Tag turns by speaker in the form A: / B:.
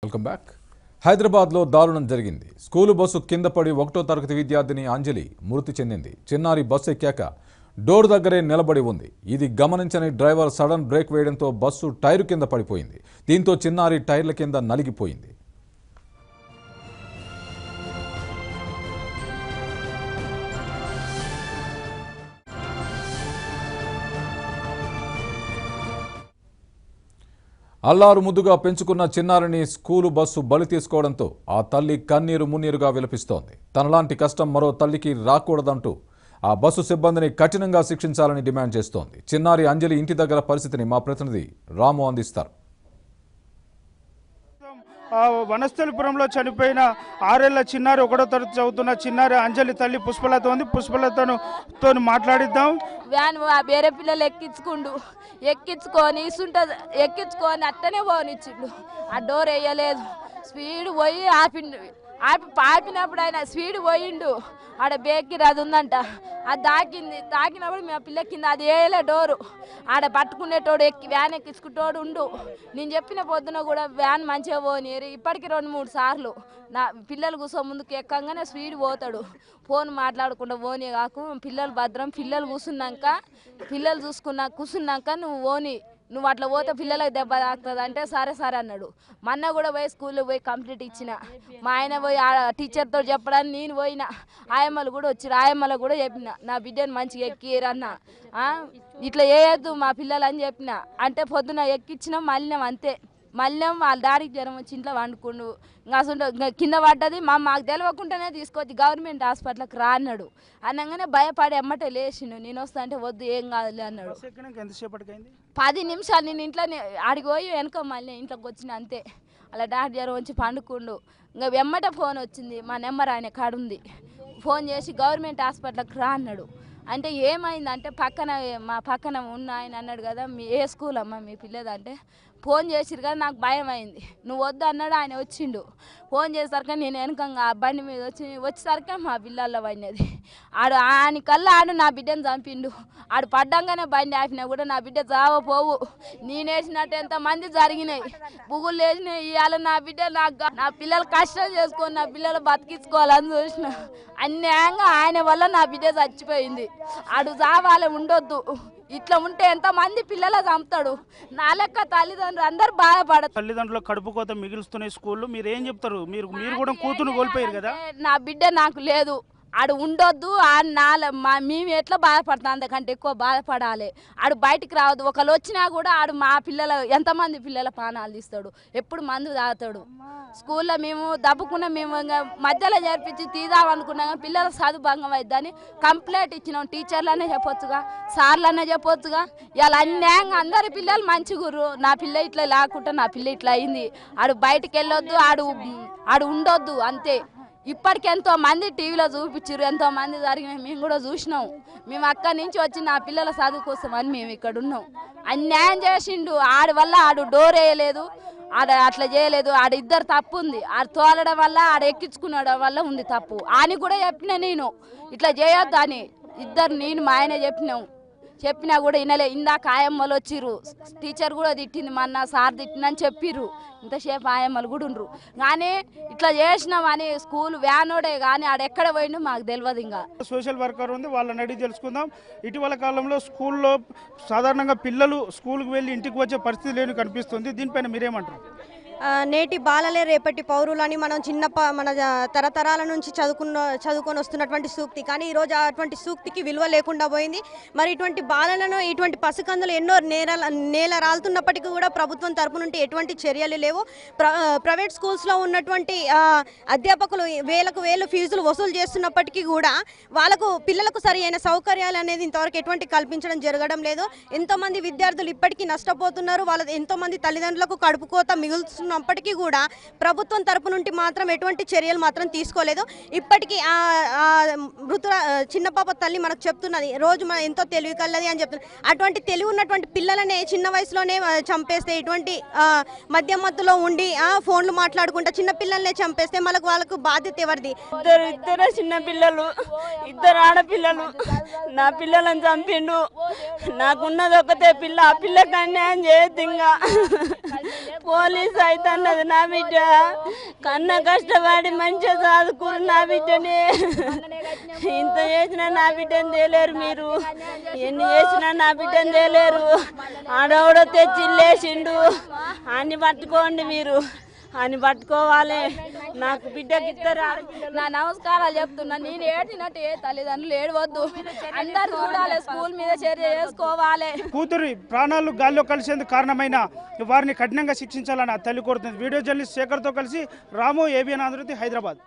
A: Welcome back. హైదరాబాద్లో దారుణం జరిగింది. స్కూలు బస్సు కింద పడి 1వ తరగతి విద్యార్థిని అంజలి మృతి చెందింది. చిన్నారి బస్సు ఎక్కాక డోర్ దగ్గరే నిలబడి ఉంది. ఇది గమనించని డ్రైవర్ సడన్ బ్రేక్ వేయడంతో బస్సు టైరు కింద పడిపోయింది. దీంతో చిన్నారి టైర్ల కింద నలిగిపోయింది. అల్లారు ముద్దుగా పెంచుకున్న చిన్నారిని స్కూలు బస్సు బలి తీసుకోవడంతో ఆ తల్లి కన్నీరు మున్నీరుగా విలపిస్తోంది. తనలాంటి కష్టం మరో తల్లికి రాకూడదంటూ ఆ బస్సు సిబ్బందిని కఠినంగా శిక్షించాలని డిమాండ్ చేస్తోంది. చిన్నారి అంజలి ఇంటి దగ్గర పరిస్థితిని మా ప్రతినిధి రాము అందిస్తారు.
B: వనస్థలిపురంలో చనిపోయిన 6 ఏళ్ల చిన్నారి 1వ తరగతి చదువుతున్న చిన్నారి అంజలి తల్లి పుష్పలత ఉంది. పుష్పలతతో మాట్లాడిద్దాం.
C: వ్యాన్ వేరే పిల్లలు ఎక్కించుకొని అట్టనే పోనిచ్చిండు. ఆ డోర్ వేయలేదు. స్పీడ్ పోయి ఆపినప్పుడు ఆయన స్పీడ్ పోయిండు. ఆడ బేక్కి అది ఉందంట, అది తాకినప్పుడు మా పిల్ల కింద అది వేయలే డోరు. ఆడ పట్టుకునేటోడు వ్యాన్ ఎక్కించుకుంటోడు ఉండు. నేను చెప్పిన పొద్దున కూడా వ్యాన్ మంచిగా పోనీరు. ఇప్పటికి 2-3 సార్లు నా పిల్లలు కూర్చో ముందుకు ఎక్కంగానే స్పీడ్ పోతాడు. ఫోన్ మాట్లాడకుండా పోనీ కాకు, పిల్లలు భద్రం, పిల్లలు కూర్చున్నాక నువ్వు పోనీ, నువ్వు అట్లా పోతే పిల్లలకు దెబ్బ తాకుతుంది అంటే సరే అన్నాడు. మొన్న కూడా పోయి స్కూల్లో పోయి కంప్లీట్ ఇచ్చిన. మా ఆయన పోయి టీచర్తో చెప్పడానికి నేను పోయినా. ఆయమ్మలు కూడా వచ్చి ఆయమ్మలకు కూడా చెప్పిన, నా బిడ్డను మంచిగా ఎక్కిరన్న, ఇట్లా వేయద్దు మా పిల్లలు అని చెప్పిన. అంటే పొద్దున ఎక్కించినాం, మళ్ళీ అంతే. మళ్ళీ వాళ్ళ డాడీకి జ్వరం వచ్చి ఇంట్లో వండుకుండు. అసలు కింద పడ్డది. మాకు తెలియకుండానే తీసుకొచ్చి గవర్నమెంట్ హాస్పిటల్కి రా అన్నాడు. అనగానే భయపడి ఎమ్మటే లేచిండు. నేను వస్తా అంటే వద్దు ఏం కాదులే అన్నాడు. 10 నిమిషాలు నేను ఇంట్లో ఆడికి పోయి వెనుక మళ్ళీ ఇంట్లోకి వచ్చిన అంతే. అలా డాడీ జ్వరం వచ్చి పండుకుండు. ఇంకా వెమ్మటే ఫోన్ వచ్చింది, మా నెంబర్ ఆయన కాడుంది. ఫోన్ చేసి గవర్నమెంట్ హాస్పిటల్కి రా అన్నాడు. అంటే ఏమైందంటే మా పక్కన ఉన్న ఆయన అన్నాడు కదా, ఏ స్కూల్ అమ్మ మీ పిల్లదంటే, ఫోన్ చేసిరు కదా నాకు భయం అయింది. నువ్వు వద్దు అన్నాడు. ఆయన వచ్చిండు. ఫోన్ చేసరికి నేను వెనకంగా ఆ బండి మీద వచ్చేసరికి మా పిల్లల్లో పడినది. ఆయనకల్లా నా బిడ్డను చంపిండు. పడ్డంగానే బండి ఆపినా కూడా నా బిడ్డ చావపోవు. నేను వేసినట్టు ఎంతమంది జరిగినాయి, బుగులు వేసినాయి. ఇవాళ నా పిల్లలు కష్టం చేసుకొని నా పిల్లలు బతికించుకోవాలని చూసిన. అన్యాయంగా ఆయన వల్ల నా బిడ్డ చచ్చిపోయింది. చావాలి ఉండొద్దు. ఇట్లా ఉంటే ఎంతమంది పిల్లలు చంపుతాడు. నా లెక్క తల్లిదండ్రులు అందరు బాధపడతారు.
B: తల్లిదండ్రులు కడుపు కోత మిగులుస్తున్నాయి స్కూల్లో. మీరు ఏం చెప్తారు? మీరు కూడా కూతురు కోల్పోయారు కదా.
C: నా బిడ్డ నాకు లేదు, ఉండొద్దు. మేము ఎట్లా బాధపడతాం, అంతకంటే ఎక్కువ బాధపడాలి. బయటికి రావద్దు. ఒకళ్ళు వచ్చినా కూడా మా పిల్లల ఎంతమంది పిల్లల ప్రాణాలు తీస్తాడు. ఎప్పుడు మందు తాగుతాడు. స్కూల్లో మేము మేము మధ్యలో జరిపించి తీద్దామనుకున్నాం. పిల్లల చదువు భంగం అయిద్దని కంప్లైంట్ ఇచ్చినాం. టీచర్లనే చెప్పొచ్చుగా, సార్లనే చెప్పొచ్చుగా. ఇలా అన్యాయంగా అందరి పిల్లలు మంచిగురు. నా పిల్ల ఇట్లా లేకుండా నా పిల్ల ఇట్లా అయింది. బయటికి వెళ్ళొద్దు, ఉండొద్దు అంతే. ఇప్పటికి ఎంతో మంది టీవీలో చూపించారు, ఎంతో మంది జరిగినాయి. మేము కూడా చూసినాం. మేము అక్కడి నుంచి వచ్చి నా పిల్లల చదువు కోసం అని మేము ఇక్కడ ఉన్నాం. అన్యాయం చేసిండు. వల్ల డోర్ వేయలేదు, అట్లా చేయలేదు. ఇద్దరు తప్పు ఉంది. తోలడం వల్ల ఎక్కించుకునడం వల్ల ఉంది తప్పు అని కూడా చెప్పిన. నేను ఇట్లా చేయొద్దు అని ఇద్దరు నేను మా ఆయన చెప్పినా కూడా వినలే. ఇందాక ఆయమ్మలు వచ్చిర్రు, టీచర్ కూడా తిట్టింది, మొన్న సార్ తిట్టిందని చెప్పిర్రు. ఇంతసేపు ఆయమ్మలు కూడా ఉండ్రు. కానీ ఇట్లా చేసినామని స్కూల్ వ్యానోడే కానీ ఎక్కడ పోయిండో మాకు తెలియదు. ఇంకా
B: సోషల్ వర్కర్ ఉంది, వాళ్ళని అడిగి తెలుసుకుందాం. ఇటీవల కాలంలో స్కూల్లో సాధారణంగా పిల్లలు స్కూల్కి వెళ్ళి ఇంటికి వచ్చే పరిస్థితి లేని కనిపిస్తుంది. దీనిపైన మీరేమంటారు?
D: నేటి బాలలే రేపటి పౌరులని మనం మన తరతరాల నుంచి చదువుకొని వస్తున్నటువంటి సూక్తి. కానీ ఈరోజు అటువంటి సూక్తికి విలువ లేకుండా పోయింది. మరి ఇటువంటి బాలలను, ఇటువంటి పసికందులు ఎన్నో నేల రాలుతున్నప్పటికీ కూడా ప్రభుత్వం తరపు నుండి ఎటువంటి చర్యలు లేవు. ప్రైవేట్ స్కూల్స్లో ఉన్నటువంటి అధ్యాపకులు వేలకు ఫీజులు వసూలు చేస్తున్నప్పటికీ కూడా పిల్లలకు సరి అయిన సౌకర్యాలు అనేది ఇంతవరకు ఎటువంటి కల్పించడం జరగడం లేదు. ఎంతోమంది విద్యార్థులు ఇప్పటికీ నష్టపోతున్నారు. ఎంతోమంది తల్లిదండ్రులకు కడుపు కోత మిగులుతున్నప్పటికీ కూడా ప్రభుత్వం తరపు నుండి మాత్రం ఎటువంటి చర్యలు మాత్రం తీసుకోలేదు. ఇప్పటికీ చిన్న పాప తల్లి మనకు చెప్తున్నది, రోజు ఎంతో తెలివి కలది అని చెప్తున్నారు. అటువంటి తెలివి ఉన్నటువంటి పిల్లలనే చిన్న వయసులోనే చంపేస్తే, ఇటువంటి మధ్యమత్తులో ఉండి ఫోన్లు మాట్లాడుకుంటా చిన్న పిల్లల్నే చంపేస్తే వాళ్ళకు బాధ్యత ఎవరిది?
E: ఇద్దరు చిన్న పిల్లలు, 2 ఆడపిల్లలు. నా పిల్లలను చంపిండు. నాకున్నది ఒకతే పిల్ల. ఆ పిల్లకి అన్యాయం చేయొద్దు. ఇంకా పోలీస్ అవుతున్నది నా బిడ్డ కన్న కష్టపడి మంచిగా చదువుకుని నా బిడ్డని ఇంత చేసినా నా బిడ్డని తేలేరు మీరు ఎన్ని చేసినా నా బిడ్డని తేలేరు ఆడవడో తెచ్చి లేచిండు అన్ని పట్టుకోండి మీరు అని పట్టుకోవాలి నాకు బిడ్డకి ఇద్దరు
C: నా నమస్కారాలు చెప్తున్నా నేను ఏడినట్టు ఏ తల్లిదండ్రులు ఏడవద్దు అందరు చూడాలి స్కూల్ మీద చర్య చేసుకోవాలి
B: కూతురి ప్రాణాలు గాల్లో కలిసేందుకు కారణమైన వారిని కఠినంగా శిక్షించాలని ఆ తల్లి కోరుతుంది. వీడియో జర్నలిస్ట్ శేఖర్తో కలిసి రాము, ఏబిఎన్ ఆంధ్రజ్యోతి, హైదరాబాద్.